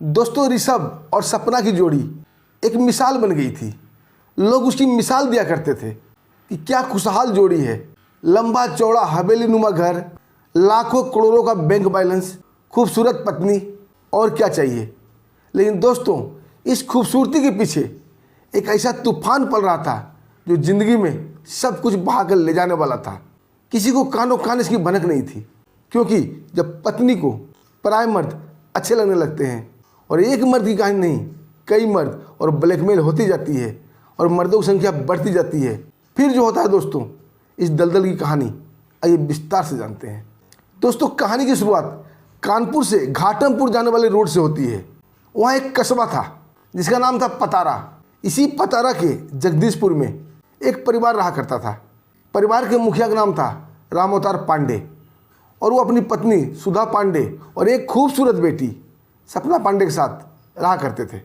दोस्तों, ऋषभ और सपना की जोड़ी एक मिसाल बन गई थी। लोग उसकी मिसाल दिया करते थे कि क्या खुशहाल जोड़ी है। लंबा चौड़ा हवेली नुमा घर, लाखों करोड़ों का बैंक बैलेंस, खूबसूरत पत्नी, और क्या चाहिए। लेकिन दोस्तों, इस खूबसूरती के पीछे एक ऐसा तूफान पल रहा था जो ज़िंदगी में सब कुछ बहाकर ले जाने वाला था। किसी को कानों कान इसकी भनक नहीं थी, क्योंकि जब पत्नी को पराये मर्द अच्छे लगने लगते हैं, और एक मर्द की कहानी नहीं, कई मर्द, और ब्लैकमेल होती जाती है और मर्दों की संख्या बढ़ती जाती है, फिर जो होता है दोस्तों, इस दलदल की कहानी आइए विस्तार से जानते हैं। दोस्तों, कहानी की शुरुआत कानपुर से घाटमपुर जाने वाले रोड से होती है। वहाँ एक कस्बा था जिसका नाम था पतारा। इसी पतारा के जगदीशपुर में एक परिवार रहा करता था। परिवार के मुखिया का नाम था रामअवतार पांडे, और वो अपनी पत्नी सुधा पांडे और एक खूबसूरत बेटी सपना पांडे के साथ रहा करते थे।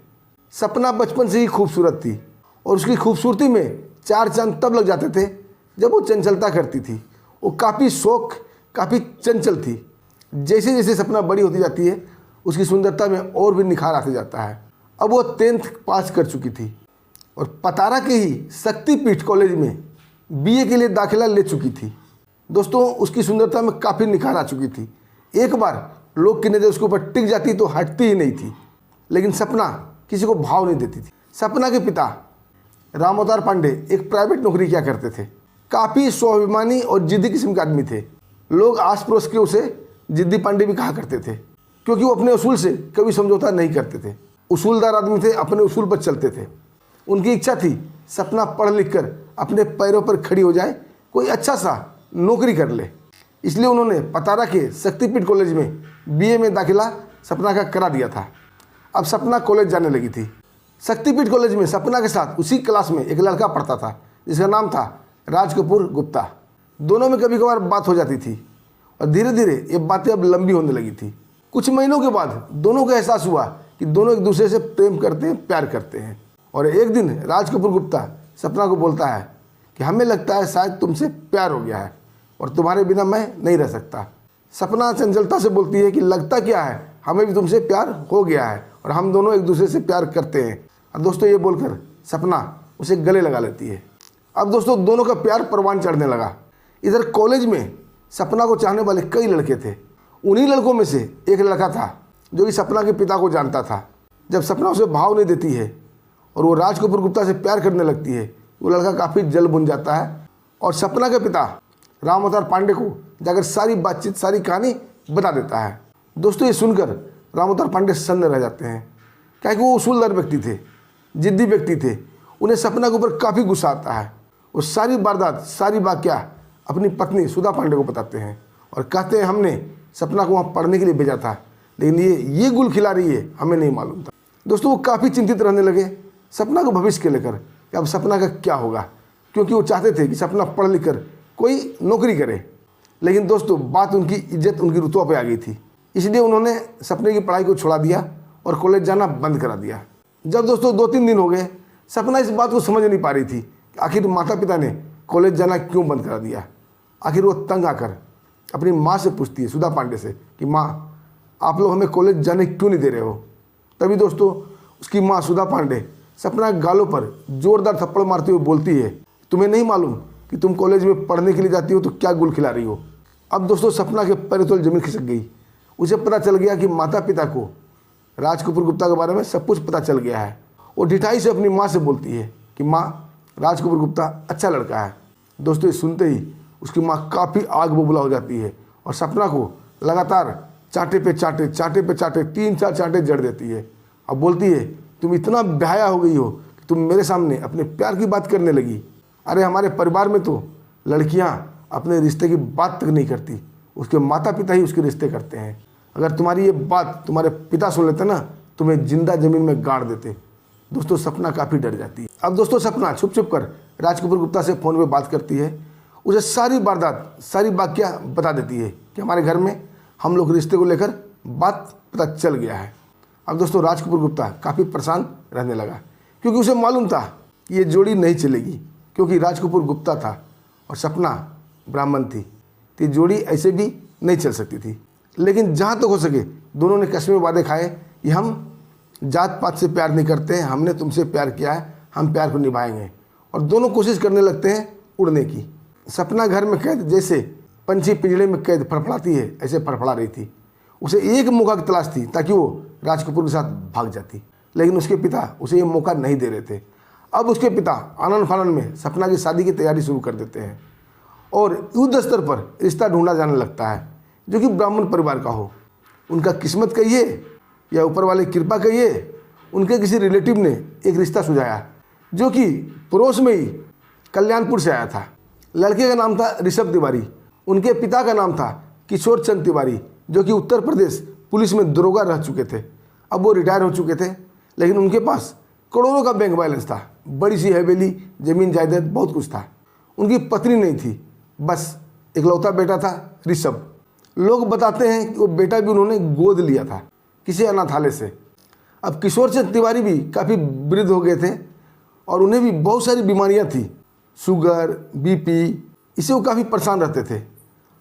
सपना बचपन से ही खूबसूरत थी और उसकी खूबसूरती में चार चांद तब लग जाते थे जब वो चंचलता करती थी। वो काफ़ी शौक, काफ़ी चंचल थी। जैसे जैसे सपना बड़ी होती जाती है, उसकी सुंदरता में और भी निखार आते जाता है। अब वो 10th पास कर चुकी थी और पतारा के ही शक्तिपीठ कॉलेज में BA के लिए दाखिला ले चुकी थी। दोस्तों, उसकी सुंदरता में काफ़ी निखार आ चुकी थी। एक बार लोग की नज़र उसके ऊपर टिक जाती तो हटती ही नहीं थी। लेकिन सपना किसी को भाव नहीं देती थी। सपना के पिता रामअवतार पांडे एक प्राइवेट नौकरी किया करते थे। काफ़ी स्वाभिमानी और जिद्दी किस्म के आदमी थे। लोग आस पड़ोस के उसे जिद्दी पांडे भी कहा करते थे, क्योंकि वो अपने उसूल से कभी समझौता नहीं करते थे। उसूलदार आदमी थे, अपने उसूल पर चलते थे। उनकी इच्छा थी सपना पढ़ लिख कर अपने पैरों पर खड़ी हो जाए, कोई अच्छा सा नौकरी कर ले। इसलिए उन्होंने पतारा के शक्तिपीठ कॉलेज में BA में दाखिला सपना का करा दिया था। अब सपना कॉलेज जाने लगी थी। शक्तिपीठ कॉलेज में सपना के साथ उसी क्लास में एक लड़का पढ़ता था जिसका नाम था राज कपूर गुप्ता। दोनों में कभी कभार बात हो जाती थी और धीरे धीरे ये बातें अब लंबी होने लगी थी। कुछ महीनों के बाद दोनों को एहसास हुआ कि दोनों एक दूसरे से प्रेम करते हैं, प्यार करते हैं। और एक दिन राज कपूर गुप्ता सपना को बोलता है कि हमें लगता है शायद तुमसे प्यार हो गया है और तुम्हारे बिना मैं नहीं रह सकता। सपना चंचलता से बोलती है कि लगता क्या है, हमें भी तुमसे प्यार हो गया है और हम दोनों एक दूसरे से प्यार करते हैं। और दोस्तों, ये बोलकर सपना उसे गले लगा लेती है। अब दोस्तों, दोनों का प्यार परवान चढ़ने लगा। इधर कॉलेज में सपना को चाहने वाले कई लड़के थे। उन्हीं लड़कों में से एक लड़का था जो कि सपना के पिता को जानता था। जब सपना उसे भाव नहीं देती है और वो राज कपूर गुप्ता से प्यार करने लगती है, वो लड़का काफ़ी जल बुन जाता है और सपना के पिता रामअवतार पांडे को जाकर सारी बातचीत, सारी कहानी बता देता है। दोस्तों, ये सुनकर रामअवतार पांडे सन्न रह जाते हैं, क्या कि वो उसूलदार व्यक्ति थे, जिद्दी व्यक्ति थे। उन्हें सपना के ऊपर काफ़ी गुस्सा आता है। वो सारी वारदात, सारी वाकया अपनी पत्नी सुधा पांडे को बताते हैं और कहते हैं हमने सपना को वहाँ पढ़ने के लिए भेजा था, लेकिन ये गुल खिला रही है, हमें नहीं मालूम था। दोस्तों, वो काफ़ी चिंतित रहने लगे सपना को भविष्य के लेकर कि अब सपना का क्या होगा, क्योंकि वो चाहते थे कि सपना पढ़ लिख कर कोई नौकरी करे। लेकिन दोस्तों, बात उनकी इज्जत, उनकी रुतबा पे आ गई थी। इसलिए उन्होंने सपने की पढ़ाई को छोड़ा दिया और कॉलेज जाना बंद करा दिया। जब दोस्तों 2-3 दिन हो गए, सपना इस बात को समझ नहीं पा रही थी कि आखिर माता पिता ने कॉलेज जाना क्यों बंद करा दिया। आखिर वो तंग आकर अपनी माँ से पूछती है, सुधा पांडे से, कि माँ, आप लोग हमें कॉलेज जाने क्यों नहीं दे रहे हो। तभी दोस्तों उसकी माँ सुधा पांडे सपना के गालों पर जोरदार थप्पड़ मारते हुए बोलती है, तुम्हें नहीं मालूम कि तुम कॉलेज में पढ़ने के लिए जाती हो तो क्या गुल खिला रही हो। अब दोस्तों, सपना के पैरों तले जमीन खिसक गई। उसे पता चल गया कि माता पिता को राज कपूर गुप्ता के बारे में सब कुछ पता चल गया है। वो ढिठाई से अपनी माँ से बोलती है कि माँ, राज कपूर गुप्ता अच्छा लड़का है। दोस्तों, ये सुनते ही उसकी माँ काफ़ी आग बबूला हो जाती है और सपना को लगातार चांटे पे चांटे, चांटे पे चांटे, 3-4 चांटे जड़ देती है। अब बोलती है, तुम इतना बेहया हो गई हो कि तुम मेरे सामने अपने प्यार की बात करने लगी। अरे, हमारे परिवार में तो लड़कियां अपने रिश्ते की बात तक नहीं करती, उसके माता पिता ही उसके रिश्ते करते हैं। अगर तुम्हारी ये बात तुम्हारे पिता सुन लेते ना, तुम्हें जिंदा जमीन में गाड़ देते। दोस्तों, सपना काफ़ी डर जाती है। अब दोस्तों, सपना छुप छुप कर राज कपूर गुप्ता से फ़ोन पे बात करती है। उसे सारी वारदात, सारी वाकया बता देती है कि हमारे घर में हम लोग रिश्ते को लेकर बात पता चल गया है। अब दोस्तों, राज कपूर गुप्ता काफ़ी परेशान रहने लगा, क्योंकि उसे मालूम था कि ये जोड़ी नहीं चलेगी, क्योंकि राज कपूर गुप्ता था और सपना ब्राह्मण थी, तो ये जोड़ी ऐसे भी नहीं चल सकती थी। लेकिन जहाँ तक हो सके दोनों ने कसमें वादे खाए कि हम जात पात से प्यार नहीं करते हैं, हमने तुमसे प्यार किया है, हम प्यार को निभाएंगे। और दोनों कोशिश करने लगते हैं उड़ने की। सपना घर में कैद जैसे पंछी पिंजड़े में कैद फड़फड़ाती है, ऐसे फड़फड़ा रही थी। उसे एक मौका की तलाश थी ताकि वो राज कपूर के साथ भाग जाती, लेकिन उसके पिता उसे ये मौका नहीं दे रहे थे। अब उसके पिता आनन फानन में सपना की शादी की तैयारी शुरू कर देते हैं और युद्ध स्तर पर रिश्ता ढूंढा जाने लगता है जो कि ब्राह्मण परिवार का हो। उनका किस्मत कहिए या ऊपर वाले कृपा कहिए, उनके किसी रिलेटिव ने एक रिश्ता सुझाया जो कि पड़ोस में ही कल्याणपुर से आया था। लड़के का नाम था ऋषभ तिवारी, उनके पिता का नाम था किशोर चंद तिवारी जो कि उत्तर प्रदेश पुलिस में दरोगा रह चुके थे। अब वो रिटायर हो चुके थे, लेकिन उनके पास करोड़ों का बैंक बैलेंस था, बड़ी सी हवेली, जमीन जायदाद, बहुत कुछ था। उनकी पत्नी नहीं थी, बस इकलौता बेटा था ऋषभ। लोग बताते हैं कि वो बेटा भी उन्होंने गोद लिया था किसी अनाथालय से। अब किशोर चंद तिवारी भी काफ़ी वृद्ध हो गए थे और उन्हें भी बहुत सारी बीमारियां थी, शुगर, बीपी, इससे वो काफ़ी परेशान रहते थे।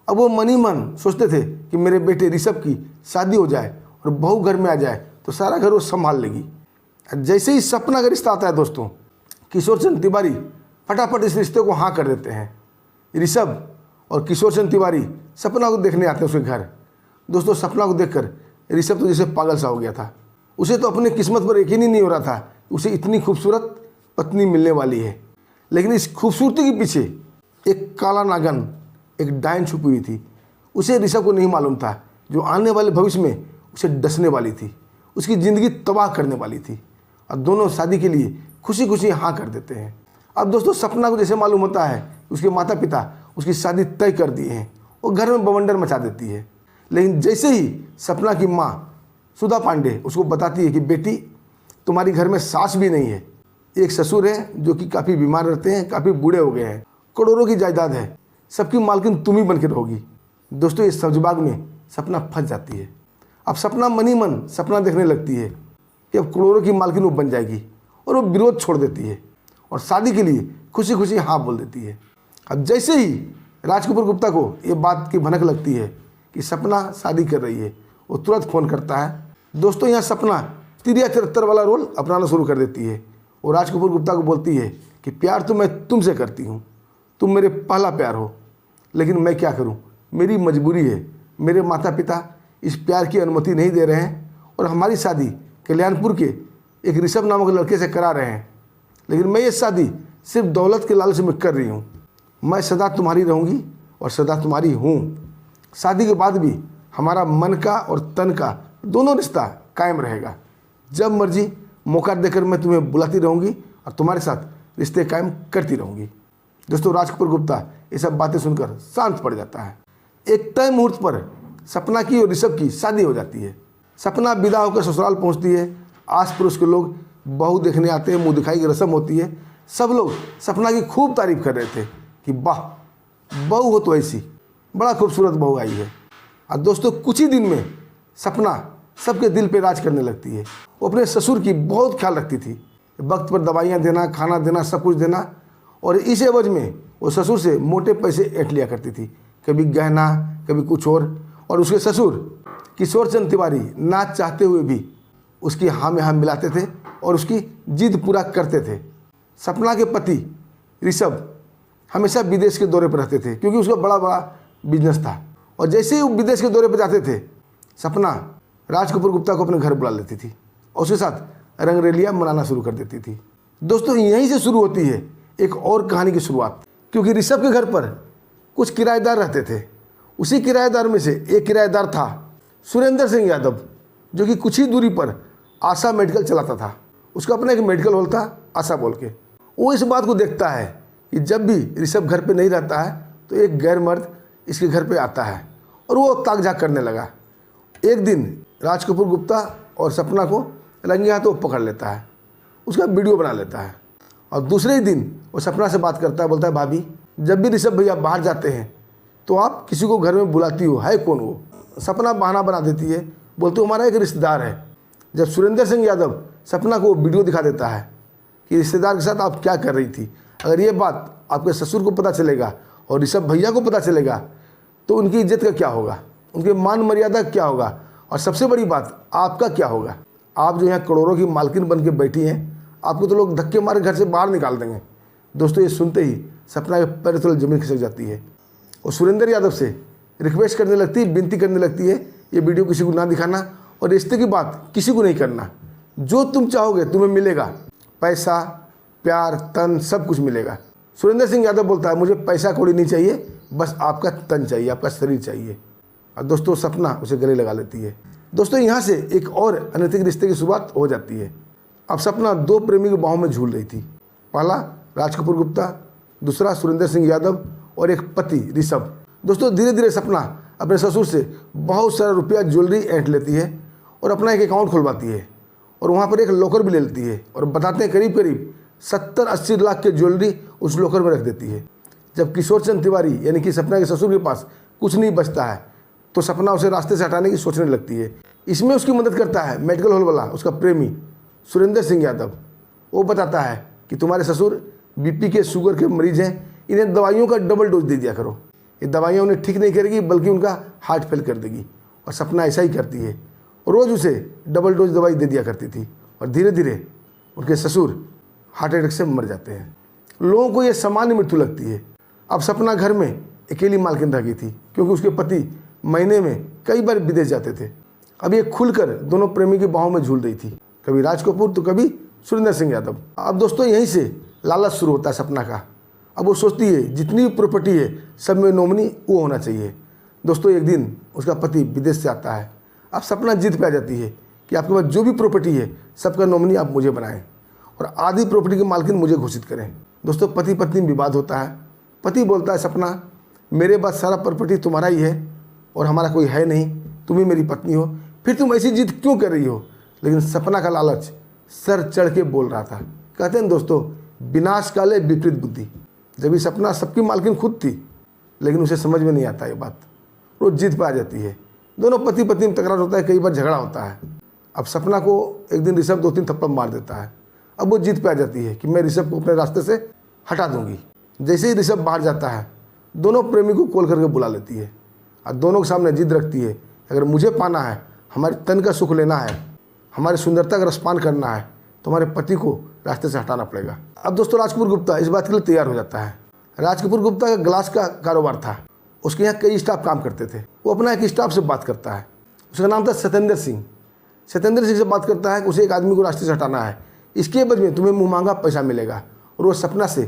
अब वो मन ही मन सोचते थे कि मेरे बेटे ऋषभ की शादी हो जाए और बहू घर में आ जाए तो सारा घर वो संभाल लेगी। जैसे ही सपना का रिश्ता आता है दोस्तों, किशोर चंद तिवारी फटाफट इस रिश्ते को हाँ कर देते हैं। ऋषभ और किशोर चंद तिवारी सपना को देखने आते हैं उसके घर। दोस्तों, सपना को देखकर ऋषभ तो जैसे पागल सा हो गया था। उसे तो अपनी किस्मत पर यकीन ही नहीं हो रहा था कि उसे इतनी खूबसूरत पत्नी मिलने वाली है। लेकिन इस खूबसूरती के पीछे एक काला नागन, एक डायन छुपी हुई थी। उसे ऋषभ को नहीं मालूम था, जो आने वाले भविष्य में उसे डसने वाली थी, उसकी ज़िंदगी तबाह करने वाली थी। और दोनों शादी के लिए खुशी खुशी हाँ कर देते हैं। अब दोस्तों, सपना को जैसे मालूम होता है उसके माता पिता उसकी शादी तय कर दिए हैं, वो घर में बवंडर मचा देती है। लेकिन जैसे ही सपना की माँ सुधा पांडे उसको बताती है कि बेटी, तुम्हारी घर में सास भी नहीं है, एक ससुर है जो कि काफ़ी बीमार रहते हैं, काफ़ी बूढ़े हो गए हैं, करोड़ों की जायदाद है, सबकी मालकिन तुम ही बन के रहोगी। दोस्तों, इस सब्जबाग में सपना फंस जाती है। अब सपना मन ही मन सपना देखने लगती है कि अब करोड़ों की मालकिन वो बन जाएगी और वो विरोध छोड़ देती है और शादी के लिए खुशी खुशी हाँ बोल देती है। अब जैसे ही राज कपूर गुप्ता को ये बात की भनक लगती है कि सपना शादी कर रही है, वो तुरंत फ़ोन करता है। दोस्तों, यहाँ सपना तिरिया तिरत्तर वाला रोल अपनाना शुरू कर देती है और राज कपूर गुप्ता को बोलती है कि प्यार तो मैं तुमसे करती हूँ, तुम मेरे पहला प्यार हो, लेकिन मैं क्या करूँ, मेरी मजबूरी है, मेरे माता पिता इस प्यार की अनुमति नहीं दे रहे हैं और हमारी शादी कल्याणपुर के एक ऋषभ नामक लड़के से करा रहे हैं। लेकिन मैं ये शादी सिर्फ दौलत के लालच में कर रही हूँ। मैं सदा तुम्हारी रहूँगी और सदा तुम्हारी हूँ। शादी के बाद भी हमारा मन का और तन का दोनों रिश्ता कायम रहेगा। जब मर्जी मौका देकर मैं तुम्हें बुलाती रहूँगी और तुम्हारे साथ रिश्ते कायम करती रहूँगी। दोस्तों, राज कपूर गुप्ता ये सब बातें सुनकर शांत पड़ जाता है। एक तय मुहूर्त पर सपना की और ऋषभ की शादी हो जाती है। सपना विदा होकर ससुराल पहुँचती है। आस पड़ोस के लोग बहू देखने आते हैं, मुँह दिखाई की रस्म होती है। सब लोग सपना की खूब तारीफ कर रहे थे कि वाह, बहू हो तो ऐसी, बड़ा खूबसूरत बहू आई है। और दोस्तों, कुछ ही दिन में सपना सबके दिल पे राज करने लगती है। वो अपने ससुर की बहुत ख्याल रखती थी, वक्त पर दवाइयाँ देना, खाना देना, सब कुछ देना। और इस एवज में वो ससुर से मोटे पैसे ऐंठ लिया करती थी, कभी गहना, कभी कुछ और उसके ससुर किशोर चंद तिवारी ना चाहते हुए भी उसकी हाँ में हाँ मिलाते थे और उसकी जिद पूरा करते थे। सपना के पति ऋषभ हमेशा विदेश के दौरे पर रहते थे क्योंकि उसका बड़ा बड़ा बिजनेस था। और जैसे ही वो विदेश के दौरे पर जाते थे, सपना राज कपूर गुप्ता को अपने घर बुला लेती थी और उसके साथ रंगरेलियाँ मनाना शुरू कर देती थी। दोस्तों, यहीं से शुरू होती है एक और कहानी की शुरुआत। क्योंकि ऋषभ के घर पर कुछ किराएदार रहते थे। उसी किराएदार में से एक किराएदार था सुरेंद्र सिंह यादव, जो कि कुछ ही दूरी पर आशा मेडिकल चलाता था। उसका अपना एक मेडिकल हॉल था, आशा बोल के। वो इस बात को देखता है कि जब भी ऋषभ घर पे नहीं रहता है तो एक गैर मर्द इसके घर पे आता है और वो ताक झाक करने लगा। एक दिन राज कपूर गुप्ता और सपना को रंगे हाथों पकड़ लेता है, उसका वीडियो बना लेता है। और दूसरे ही दिन वो सपना से बात करता है, बोलता है, भाभी, जब भी ऋषभ भैया बाहर जाते हैं तो आप किसी को घर में बुलाती हो, है कौन वो? सपना बहाना बना देती है, बोलते हमारा एक रिश्तेदार है। जब सुरेंद्र सिंह यादव सपना को वीडियो दिखा देता है कि रिश्तेदार के साथ आप क्या कर रही थी, अगर ये बात आपके ससुर को पता चलेगा और ऋषभ भैया को पता चलेगा तो उनकी इज्जत का क्या होगा, उनके मान मर्यादा क्या होगा और सबसे बड़ी बात आपका क्या होगा। आप जो यहाँ करोड़ों की मालकिन बन के बैठी हैं, आपको तो लोग धक्के मार घर से बाहर निकाल देंगे। दोस्तों ये सुनते ही सपना के पैर तले जमीन खिसक जाती है और सुरेंद्र यादव से रिक्वेस्ट करने लगती है, विनती करने लगती है, ये वीडियो किसी को ना दिखाना और रिश्ते की बात किसी को नहीं करना। जो तुम चाहोगे तुम्हें मिलेगा, पैसा, प्यार, तन, सब कुछ मिलेगा। सुरेंद्र सिंह यादव बोलता है, मुझे पैसा कौड़ी नहीं चाहिए, बस आपका तन चाहिए, आपका शरीर चाहिए। और दोस्तों सपना उसे गले लगा लेती है। दोस्तों यहाँ से एक और अनैतिक रिश्ते की शुरुआत हो जाती है। अब सपना दो प्रेमी की बाहों में झूल रही थी। पहला राज कपूर गुप्ता, दूसरा सुरेंद्र सिंह यादव और एक पति ऋषभ। दोस्तों धीरे धीरे सपना अपने ससुर से बहुत सारा रुपया ज्वेलरी ऐंठ लेती है और अपना एक अकाउंट खुलवाती है और वहाँ पर एक लॉकर भी ले लेती है और बताते हैं करीब करीब 70-80 लाख के ज्वेलरी उस लॉकर में रख देती है। जब किशोर चंद्र तिवारी यानी कि सपना के ससुर के पास कुछ नहीं बचता है तो सपना उसे रास्ते से हटाने की सोचने लगती है। इसमें उसकी मदद करता है मेडिकल हॉल वाला उसका प्रेमी सुरेंद्र सिंह यादव। वो बताता है कि तुम्हारे ससुर बीपी के शुगर के मरीज हैं, इन्हें दवाइयों का डबल डोज दे दिया करो, ये दवाइयाँ उन्हें ठीक नहीं करेगी बल्कि उनका हार्ट फेल कर देगी। और सपना ऐसा ही करती है, रोज़ उसे डबल डोज दवाई दे दिया करती थी और धीरे धीरे उनके ससुर हार्ट अटैक से मर जाते हैं। लोगों को यह सामान्य मृत्यु लगती है। अब सपना घर में अकेली मालकिन रह गई थी क्योंकि उसके पति महीने में कई बार विदेश जाते थे। अब ये खुलकर दोनों प्रेमी की बाहों में झूल रही थी, कभी राज कपूर तो कभी सुरेंद्र सिंह यादव। अब दोस्तों यहीं से लालच शुरू होता है सपना का। अब वो सोचती है जितनी भी प्रॉपर्टी है सब में नॉमिनी वो होना चाहिए। दोस्तों एक दिन उसका पति विदेश से आता है। अब सपना जिद पे आ जाती है कि आपके पास जो भी प्रॉपर्टी है सबका नॉमिनी आप मुझे बनाएं और आधी प्रॉपर्टी की मालकिन मुझे घोषित करें। दोस्तों पति पत्नी में विवाद होता है। पति बोलता है, सपना मेरे पास सारा प्रॉपर्टी तुम्हारा ही है और हमारा कोई है नहीं, तुम ही मेरी पत्नी हो, फिर तुम ऐसी जिद क्यों कर रही हो। लेकिन सपना का लालच सर चढ़ के बोल रहा था। कहते हैं दोस्तों विनाश काले विपरीत बुद्धि। जब ये सपना सबकी मालकिन खुद थी लेकिन उसे समझ में नहीं आता ये बात, वो जिद पे आ जाती है। दोनों पति पत्नी में तकरार होता है, कई बार झगड़ा होता है। अब सपना को एक दिन ऋषभ 2-3 थप्पड़ मार देता है। अब वो जिद पे आ जाती है कि मैं ऋषभ को अपने रास्ते से हटा दूंगी। जैसे ही ऋषभ बाहर जाता है दोनों प्रेमी को कॉल करके बुला लेती है और दोनों के सामने जिद रखती है, अगर मुझे पाना है, हमारे तन का सुख लेना है, हमारी सुंदरता का रसपान करना है तो हमारे पति को रास्ते से हटाना पड़ेगा। अब दोस्तों राज कपूर गुप्ता इस बात के लिए तैयार हो जाता है। राज कपूर गुप्ता का ग्लास का कारोबार था, उसके यहाँ कई स्टाफ काम करते थे। वो अपना एक स्टाफ से बात करता है, उसका नाम था सत्येंद्र सिंह। सत्येंद्र सिंह से बात करता है कि उसे एक आदमी को रास्ते से हटाना है, इसके बदले में तुम्हें मुँह मांगा पैसा मिलेगा। और वो सपना से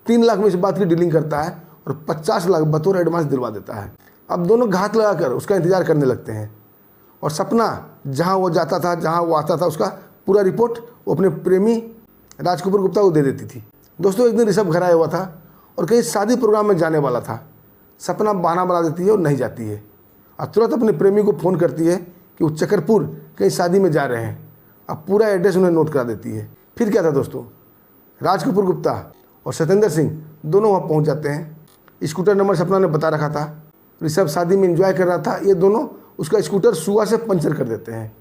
3 लाख में इस बात की डीलिंग करता है और 50 लाख बतौर एडवांस दिलवा देता है। अब दोनों घात लगाकर उसका इंतजार करने लगते हैं और सपना जहाँ वो जाता था, जहाँ वो आता था, उसका पूरा रिपोर्ट वो अपने प्रेमी राज कपूर गुप्ता को दे देती थी। दोस्तों एक दिन ऋषभ घर आया हुआ था और कहीं शादी प्रोग्राम में जाने वाला था। सपना बहाना बना देती है और नहीं जाती है और तुरंत अपने प्रेमी को फ़ोन करती है कि वो चकरपुर कहीं शादी में जा रहे हैं। अब पूरा एड्रेस उन्हें नोट करा देती है। फिर क्या था दोस्तों, राज कपूर गुप्ता और सत्येंद्र सिंह दोनों वहाँ पहुँच जाते हैं। स्कूटर नंबर सपना ने बता रखा था। ऋषभ शादी में एंजॉय कर रहा था, ये दोनों उसका स्कूटर सुबह से पंचर कर देते हैं।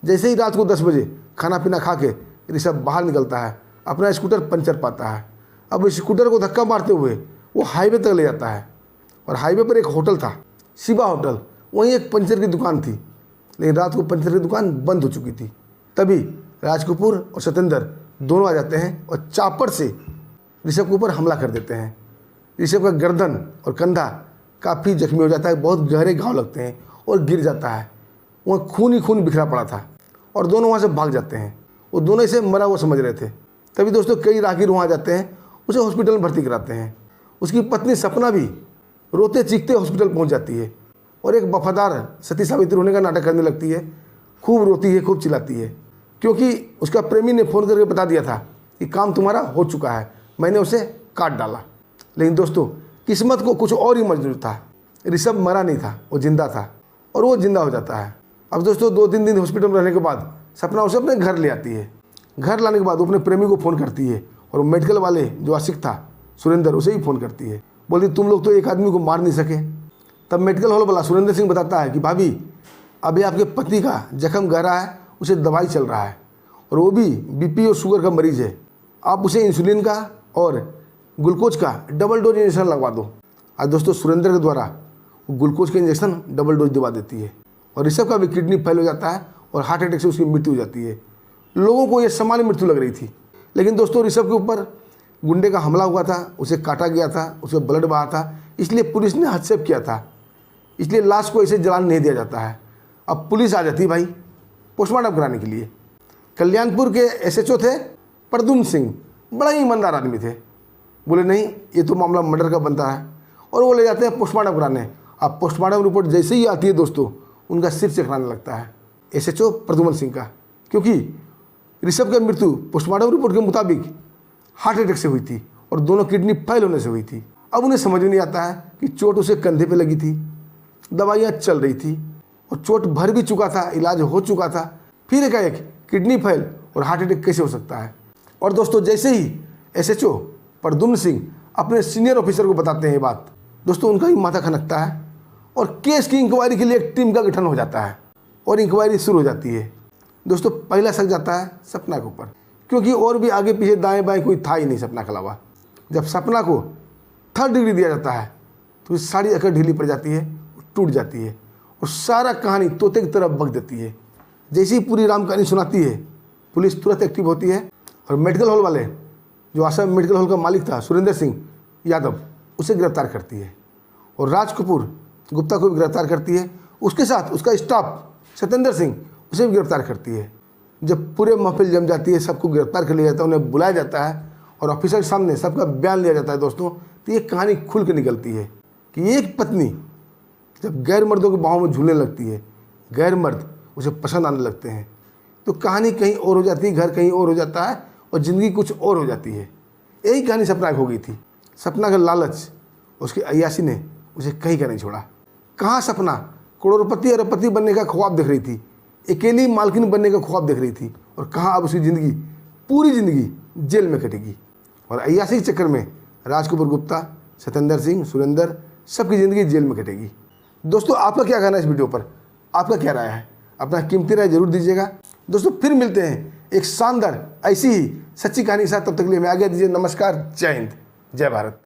जैसे ही रात को 10 बजे खाना पीना खा के ऋषभ बाहर निकलता है, अपना स्कूटर पंचर पाता है। अब स्कूटर को धक्का मारते हुए वो हाईवे तक ले जाता है और हाईवे पर एक होटल था, शिवा होटल, वहीं एक पंचर की दुकान थी। लेकिन रात को पंचर की दुकान बंद हो चुकी थी। तभी राज कपूर और सत्येंद्र दोनों आ जाते हैं और चापड़ से ऋषभ के ऊपर हमला कर देते हैं। ऋषभ का गर्दन और कंधा काफ़ी जख्मी हो जाता है, बहुत गहरे घाव लगते हैं और गिर जाता है। वहाँ खून ही खून बिखरा पड़ा था और दोनों वहाँ से भाग जाते हैं। वो दोनों इसे मरा हुआ समझ रहे थे। तभी दोस्तों कई राहगीर वहाँ जाते हैं, उसे हॉस्पिटल में भर्ती कराते हैं। उसकी पत्नी सपना भी रोते चीखते हॉस्पिटल पहुँच जाती है और एक वफादार सती सावित्री होने का नाटक करने लगती है। खूब रोती है, खूब चिल्लाती है, क्योंकि उसका प्रेमी ने फ़ोन करके बता दिया था कि काम तुम्हारा हो चुका है, मैंने उसे काट डाला। लेकिन दोस्तों किस्मत को कुछ और ही मंजूर था। ऋषभ मरा नहीं था, वो जिंदा था और वो जिंदा हो जाता है। अब दोस्तों 2-3 दिन हॉस्पिटल में रहने के बाद सपना उसे अपने घर ले आती है। घर लाने के बाद वो अपने प्रेमी को फ़ोन करती है और मेडिकल वाले जो आशिक था सुरेंद्र, उसे ही फ़ोन करती है। बोलती तुम लोग तो एक आदमी को मार नहीं सके। तब मेडिकल हॉल वाला सुरेंद्र सिंह बताता है कि भाभी अभी आपके पति का जख्म गहरा है, उसे दवाई चल रहा है और वो भी बीपी और शुगर का मरीज़ है। आप उसे इंसुलिन का और ग्लूकोज का डबल डोज इंजेक्शन लगवा दो। आज दोस्तों सुरेंद्र के द्वारा ग्लूकोज का इंजेक्शन डबल डोज दिवा देती है और ऋषभ का भी किडनी फेल हो जाता है और हार्ट अटैक से उसकी मृत्यु हो जाती है। लोगों को ये सामान्य मृत्यु लग रही थी। लेकिन दोस्तों ऋषभ के ऊपर गुंडे का हमला हुआ था, उसे काटा गया था, उसे ब्लड बहा था, इसलिए पुलिस ने हस्तक्षेप किया था। इसलिए लाश को ऐसे जलाने नहीं दिया जाता है। अब पुलिस आ जाती भाई पोस्टमार्टम कराने के लिए। कल्याणपुर के एसएचओ थे प्रद्युम्न सिंह, बड़ा ही ईमानदार आदमी थे। बोले नहीं ये तो मामला मर्डर का बनता है, और वो ले जाते हैं पोस्टमार्टम कराने। अब पोस्टमार्टम रिपोर्ट जैसे ही आती है दोस्तों, उनका सिर चकराने लगता है एसएचओ प्रद्युम्न सिंह का, क्योंकि ऋषभ की मृत्यु पोस्टमार्टम रिपोर्ट के मुताबिक हार्ट अटैक से हुई थी और दोनों किडनी फेल होने से हुई थी। अब उन्हें समझ में नहीं आता है कि चोट उसे कंधे पे लगी थी, दवाइयाँ चल रही थी और चोट भर भी चुका था, इलाज हो चुका था, फिर एकाएक किडनी फेल और हार्ट अटैक कैसे हो सकता है। और दोस्तों जैसे ही एसएचओ प्रद्युम्न सिंह अपने सीनियर ऑफिसर को बताते हैं ये बात, दोस्तों उनका ही माथा खनकता है और केस की इंक्वायरी के लिए एक टीम का गठन हो जाता है और इंक्वायरी शुरू हो जाती है। दोस्तों पहला शक जाता है सपना के ऊपर, क्योंकि और भी आगे पीछे दाएं बाएं कोई था ही नहीं सपना के अलावा। जब सपना को 3rd डिग्री दिया जाता है तो सारी अकड़ ढीली पड़ जाती है, टूट जाती है और सारा कहानी तोते की तरफ बक देती है। जैसे ही पूरी राम कहानी सुनाती है, पुलिस तुरंत एक्टिव होती है और मेडिकल हॉल वाले, जो आसाम मेडिकल हॉल का मालिक था सुरेंद्र सिंह यादव, उसे गिरफ्तार करती है और राज कपूर गुप्ता को भी गिरफ्तार करती है। उसके साथ उसका स्टाफ सत्येंद्र सिंह, उसे भी गिरफ्तार करती है। जब पूरे महफिल जम जाती है, सबको गिरफ्तार कर लिया जाता है, उन्हें बुलाया जाता है और ऑफिसर के सामने सबका बयान लिया जाता है दोस्तों, तो ये कहानी खुल के निकलती है कि एक पत्नी जब गैर मर्दों के बाहों में झूलने लगती है, गैर मर्द उसे पसंद आने लगते हैं, तो कहानी कहीं और हो जाती है, घर कहीं और हो जाता है और ज़िंदगी कुछ और हो जाती है। यही कहानी सपना की हो गई थी। सपना का लालच, उसकी अय्याशी ने उसे कहीं का नहीं छोड़ा। कहाँ सपना करोड़पति अरबपति बनने का ख्वाब देख रही थी, अकेली मालकिन बनने का ख्वाब देख रही थी, और कहाँ अब उसकी ज़िंदगी पूरी ज़िंदगी जेल में कटेगी। और अय्याशी के चक्कर में राज कपूर गुप्ता, सत्येंद्र सिंह, सुरेंद्र, सबकी ज़िंदगी जेल में कटेगी। दोस्तों आपका क्या कहना है इस वीडियो पर, आपका क्या राय है, अपना कीमती राय जरूर दीजिएगा। दोस्तों फिर मिलते हैं एक शानदार ऐसी ही सच्ची कहानी के साथ, तब तक के लिए मैं आज्ञा दीजिए। नमस्कार, जय हिंद, जय भारत।